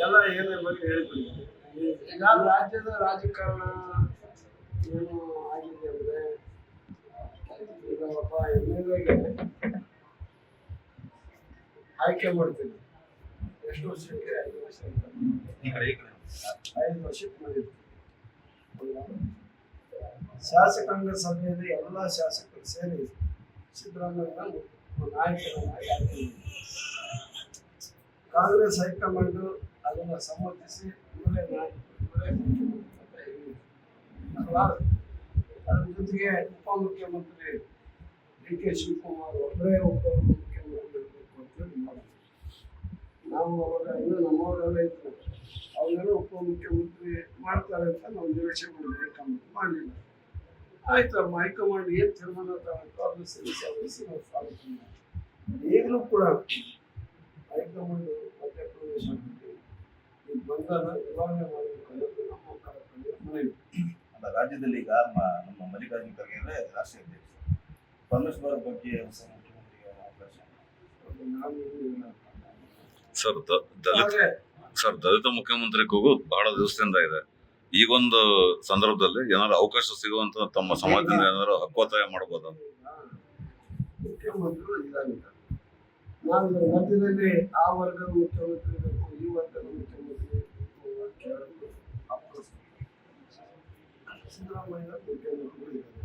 ಎಲ್ಲ ಏನೇ ಬಗ್ಗೆ ಹೇಳ್ಬಿಡಿ. ಈಗ ರಾಜ್ಯದ ರಾಜಕಾರಣ ಏನು ಆಗಿದೆ ಅಂದ್ರೆ, ಈಗ ಒಬ್ಬ MLA ಆಯ್ಕೆ ಮಾಡ್ತೀವಿ. ಎಷ್ಟು ವರ್ಷಕ್ಕೆ? 5 ವರ್ಷ. 5 ವರ್ಷಕ್ಕೆ ಮಾಡಿದ್ವಿ. ಶಾಸಕಾಂಗ ಸಭೆಯಲ್ಲಿ ಎಲ್ಲ ಶಾಸಕರು ಸೇರಿ ಸಿದ್ದರಾಮಯ್ಯ ನಾಯಕರನ್ನಾಗಿ ಆಯ್ಕೆ ಮಾಡಿದ್ರು. ಕಾಂಗ್ರೆಸ್ ಹೈಕಮಾಂಡ್ ಅದನ್ನ ಸಮ್ಮತಿಸಿ ಇವರೇ ನಾಯಕರು, ಅದ್ರ ಜೊತೆಗೆ ಉಪಮುಖ್ಯಮಂತ್ರಿ DK ಶಿವಕುಮಾರ್ ಒಬ್ಬರೇ ಉಪಮುಖ್ಯಮಂತ್ರಿ ಇರಬೇಕು ಅಂತ ಮಾಡಿದ್ರು. ನಾವು ಅವಾಗ ಇನ್ನೂ ನಮ್ಮವರೆಲ್ಲ ಇದ್ರು, ಅವರೆಲ್ಲ ಉಪಮುಖ್ಯಮಂತ್ರಿ ಮಾಡ್ತಾರೆ ಅಂತ ನಾವು ನಿರೀಕ್ಷೆ ಮಾಡಿದ್ವಿ. ಹೈಕಮಾಂಡ್ ಮಾಡಲಿಲ್ಲ. ಆಯ್ತು, ಹೈಕಮಾಂಡ್ ಏನು ತೀರ್ಮಾನ ತಗೊಂಡು ಅದನ್ನು ಸಲ್ಲಿಸಿ ನಾವು ಸ್ವಾಗತ ಮಾಡಿ. ಈಗಲೂ ಕೂಡ ಹೈಕಮಾಂಡ್ ಮಧ್ಯಪ್ರದೇಶ ಈ ಬಂಧನ ನಿವಾರಣೆ ಮಾಡಬೇಕು ಅನ್ನೋದು ನಮ್ಮ ಕಾರ್ಯಕ್ರಮದ ಮನವಿ. ರಾಜ್ಯದಲ್ಲಿ ಈಗ ನಮ್ಮ ಮಲ್ಲಿಕಾರ್ಜುನ ಖರ್ಗೆ ಅವರೇ ರಾಷ್ಟ್ರೀಯ ಅಧ್ಯಕ್ಷ. ಪರಮೇಶ್ವರ್ ಬಗ್ಗೆ ಹೊಸ ಮುಖ್ಯಮಂತ್ರಿಗೆ ಅವಕಾಶ. ಸರ್, ದಲಿತ ಮುಖ್ಯಮಂತ್ರಿ ಕೂಗು ಬಹಳ ದಿವಸದಿಂದ ಇದೆ. ಈಗೊಂದು ಸಂದರ್ಭದಲ್ಲಿ ಏನಾದ್ರು ಅವಕಾಶ ಸಿಗುವಂತ ತಮ್ಮ ಸಮಾಜದಿಂದ ಏನಾದ್ರು ಹಕ್ಕೊತ್ತಾಯ ಮಾಡಬಹುದಾ? ಮುಖ್ಯಮಂತ್ರಿಗಳು ಇದಾಗಿದ್ದಾರೆ. ನಾವು ಇದರ ಮಧ್ಯದಲ್ಲಿ ಆ ವರ್ಗದ ಮುಖ್ಯಮಂತ್ರಿ ಬೇಕು, ಈ ವರ್ಗದ ಮುಖ್ಯಮಂತ್ರಿ ಕೇಳಲು ಸಿದ್ದರಾಮಯ್ಯ ಮುಖ್ಯಮಂತ್ರಿಗಳು ಇದ್ದಾರೆ.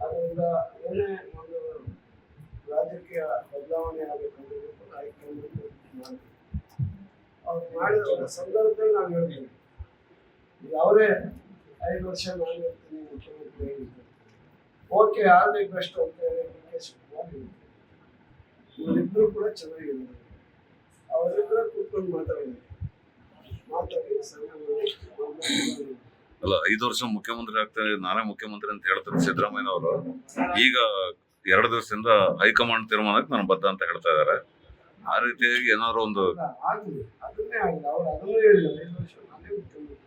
ಅದರಿಂದ ಏನೇ ಒಂದು ರಾಜಕೀಯ ಬದಲಾವಣೆ ಆಗಬೇಕಂದ್ರೆ ಹೈಕಮಾಂಡ್ ಅವ್ರು ಮಾಡಿದ ಸಂದರ್ಭದಲ್ಲಿ ನಾವು ಹೇಳ್ತೀವಿ. ಈಗ ಅವರೇ 5 ವರ್ಷ ನಾನು ಇರ್ತೀನಿ ಮುಖ್ಯಮಂತ್ರಿ ಹೇಳಿದ್ದಾರೆ. ಓಕೆ, ಆದ್ರೆ ಬೆಸ್ಟ್ ಅಂತ ಹೇಳಿ DK ಶಿವಕುಮಾರ್ ಇವರಿಬ್ಬರು ಕೂಡ ಚೆನ್ನಾಗಿದ್ದಾರೆ. ಅವರಿಬ್ಬರ ಕೂತ್ಕೊಂಡು ಮಾತಾಡಿ ಅಲ್ಲ, 5 ವರ್ಷ ಮುಖ್ಯಮಂತ್ರಿ ಆಗ್ತಾರೆ, ನಾನೇ ಮುಖ್ಯಮಂತ್ರಿ ಅಂತ ಹೇಳ್ತಾರೆ ಸಿದ್ದರಾಮಯ್ಯ ಅವರು. ಈಗ 2 ದಿವಸದಿಂದ ಹೈಕಮಾಂಡ್ ತೀರ್ಮಾನಕ್ಕೆ ನಾನು ಬದ್ಧ ಅಂತ ಹೇಳ್ತಾ ಇದ್ದಾರೆ. ಆ ರೀತಿಯಾಗಿ ಏನಾದ್ರು ಒಂದು ಅದನ್ನೇ ಆಗಿದೆ. ಅವ್ರು ಅದನ್ನು ಹೇಳಿದ್ದಾರೆ, 5 ವರ್ಷ ನಾನೇ ಮುಖ್ಯಮಂತ್ರಿ.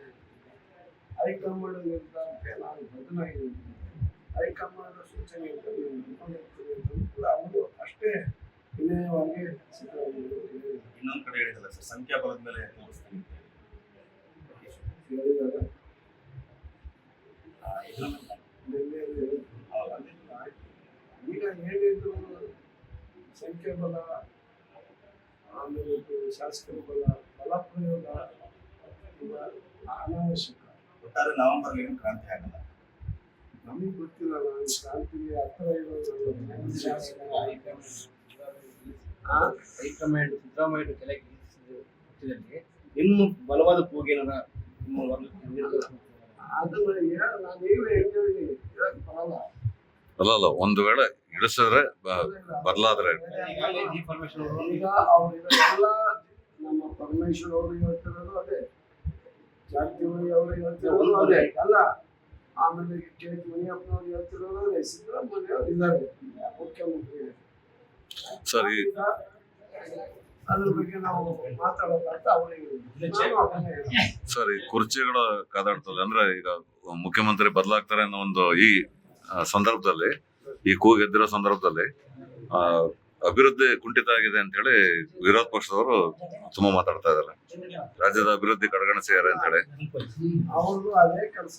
ಹೈಕಮಾಂಡ್ ನಿರ್ಧಾರಕ್ಕೆ ನಾನು ಬದಲಾಗಿದ್ದೀನಿ. ಹೈಕಮಾಂಡ್ ಸೂಚನೆ ಕೂಡ ಅವರು ಅಷ್ಟೇ ವಿನಯವಾಗಿ ಸಿದ್ದರಾಮಯ್ಯ ಇನ್ನೊಂದು ಕಡೆ ಹೇಳಿದಲ್ಲ ಸರ್, ಸಂಖ್ಯಾಬಲದ ಮೇಲೆ ಹೇಳಿದ್ದಾರೆ. ಈಗ ಹೇಳಿದ್ರು ಸಂಖ್ಯಾಬಲ, ಆಮೇಲೆ ಶಾಸಕರ ಬಲ ಪ್ರಯೋಗ ಅನಾವಶ್ಯಕ. ಒಟ್ಟಾರೆ ನವೆಂಬರ್ ಏನು ಕ್ರಾಂತಿ ಆಗಲ್ಲ. ನಮಗೆ ಗೊತ್ತಿಲ್ಲ, ನಾನು ಕ್ರಾಂತಿಗೆ ಹತ್ರ ಇರೋದು. ಹೈಕಮಾಂಡ್ ಸಿದ್ದರಾಮಯ್ಯ ಕೆಳಗೆ ಇನ್ನು ಬಲವಾದ ಕೂಗೇನ ಅಲ್ಲ, ಒಂದು ವೇಳೆ ಇಳಿಸಿದ್ರೆ ಬದಲಾದ್ರೆ ಈಗ ಅವರೆಲ್ಲ ನಮ್ಮ ಪರಮೇಶ್ವರ್ ಅವರು ಹೇಳ್ತಿರೋದು ಅದೇ, ಜಾರಕಿಹೊಳಿ ಅವರು ಹೇಳ್ತಿರೋದು ಅದೇ ಅಲ್ಲ. ಆಮೇಲೆ KH ಮುನಿಯಪ್ಪನವ್ರು ಹೇಳ್ತಿರೋದು ಅದೇ, ಸಿದ್ದರಾಮಯ್ಯ ಅವರು ಇದ್ದಾರೆ ಮುಖ್ಯಮಂತ್ರಿ. ಸರಿ, ಅದ್ರ ಬಗ್ಗೆ ನಾವು ಮಾತಾಡೋದಂತ ಅವರಿಗೆ ಸರಿ, ಕುರ್ಚಿಗಳ ಕಾದಾಡ್ತದೆ ಅಂದ್ರೆ ಈಗ ಮುಖ್ಯಮಂತ್ರಿ ಬದಲಾಗ್ತಾರೆ ಅನ್ನೋ ಒಂದು ಈ ಸಂದರ್ಭದಲ್ಲಿ, ಈ ಕೂಗು ಎದ್ದಿರೋ ಸಂದರ್ಭದಲ್ಲಿ ಅಭಿವೃದ್ಧಿ ಕುಂಠಿತ ಆಗಿದೆ ಅಂತ ಹೇಳಿ ವಿರೋಧ ಪಕ್ಷದವರು ತುಂಬಾ ಮಾತಾಡ್ತಾ ಇದ್ದಾರೆ. ರಾಜ್ಯದ ಅಭಿವೃದ್ಧಿ ಕಡೆಗಣಿಸಿದ್ದಾರೆ ಅಂತ ಹೇಳಿ ಅವ್ರದ್ದು ಅದೇ ಕೆಲಸ.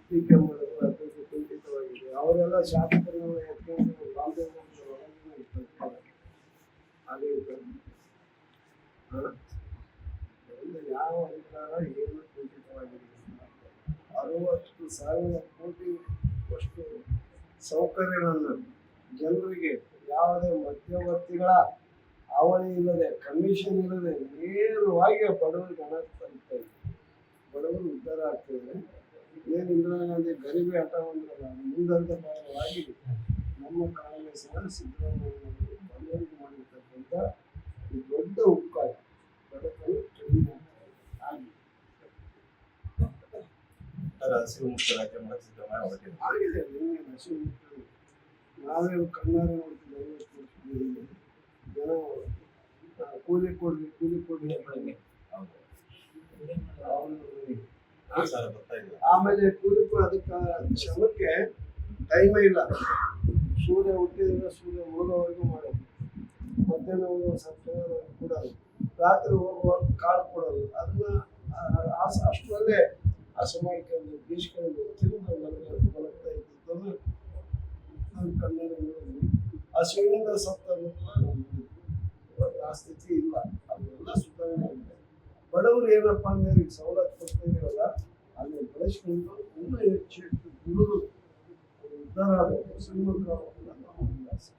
ಟೀಕೆ ಮಾಡೋದು ಅಭಿವೃದ್ಧಿ ಕುಂಠಿತವಾಗಿದೆ. ಅವರೆಲ್ಲ ಶಾಸಕರು ಯಾವ ಅಧಿಕಾರ ಏನು ಕುಂಠಿತವಾಗಿದೆ? 60,000 ಕೋಟಿ ಅಷ್ಟು ಸೌಕರ್ಯಗಳನ್ನು ಜನರಿಗೆ ಯಾವುದೇ ಮಧ್ಯವರ್ತಿಗಳ ಅವಳಿ ಇಲ್ಲದೆ, ಕಮಿಷನ್ ಇಲ್ಲದೆ ನೇರವಾಗಿ ಬಡವರಿಗೆ ಹಣ ತಲುಪ್ತಾ ಇದೆ. ಬಡವರು ಉದ್ಧಾರ ಆಗ್ತಿದೆ. ಏನು ಇಂದಿರಾ ಗಾಂಧಿ ಗರೀಬಿ ಹಠ ಬಂದ್ರಲ್ಲ, ಮುಂದಂತ ಭಾಗವಾಗಿ ನಮ್ಮ ಕಾಂಗ್ರೆಸ್ನ ಸಿದ್ದರಾಮಯ್ಯ ಬಡವರಿಗೆ ಮಾಡಿರ್ತಕ್ಕಂಥ ಈ ದೊಡ್ಡ ಉಪಕಾರ ಬಡತನ ಕಡಿಮೆ ಆಗಿದೆ. ನಾವೇ ಕಣ್ಣಾರೆ ನೋಡ್ತೀವಿ. 50 ವರ್ಷ ಜನ ಕೂಲಿ ಕೊಡ್ಲಿ ಆಮೇಲೆ ಕೂಲಿ ಅದಕ್ಕೆ ಶ್ರಮಕ್ಕೆ ಟೈಮೇ ಇಲ್ಲ. ಸೂರ್ಯ ಹುಟ್ಟಿದ್ರೆ ಸೂರ್ಯ ಮುಳುಗೋವರೆಗೂ ಮಾಡೋದು. ಮಧ್ಯಾಹ್ನ ಸ್ವಲ್ಪ ಕೊಡೋದು, ರಾತ್ರಿ ಹೋಗುವಾಗ ಕಾಳು ಕೊಡೋದು, ಅದನ್ನ ಅಷ್ಟರಲ್ಲೇ ಹಸು ಮಾಡ್ಕೊಂಡು ಬೀಸ್ಕೊಂಡು ತಿಂದು ಬಲಗ್ತಾ ಇದ್ದದ್ದನ್ನು ನನ್ನ ಕಣ್ಣಿನ ನೋಡಿದ್ವಿ. ಹಸುವಿನಿಂದ ಸತ್ತನ್ನು ಕೂಡ ನಾವು ನೋಡಿದ್ವಿ. ಇವತ್ತು ಆ ಸ್ಥಿತಿ ಇಲ್ಲ, ಅದೆಲ್ಲ ಸುಧಾರಣೆ ಆಗಿದೆ. ಬಡವರು ಏನಪ್ಪಾ ಅಂದ್ರೆ ಈಗ ಸವಲತ್ತು ಕೊಡ್ತಾ ಇದೀವಲ್ಲ, ಅಲ್ಲಿ ಬಳಸ್ಕೊಂಡು ಇನ್ನೂ ಹೆಚ್ಚು ಹೆಚ್ಚು ದುಡಿದು ಉದ್ಧಾರ ಆಗಬೇಕು, ಶ್ರೀಮಂತರಾಗಬೇಕು ಅನ್ನೋ ಒಂದು ಆಸೆ.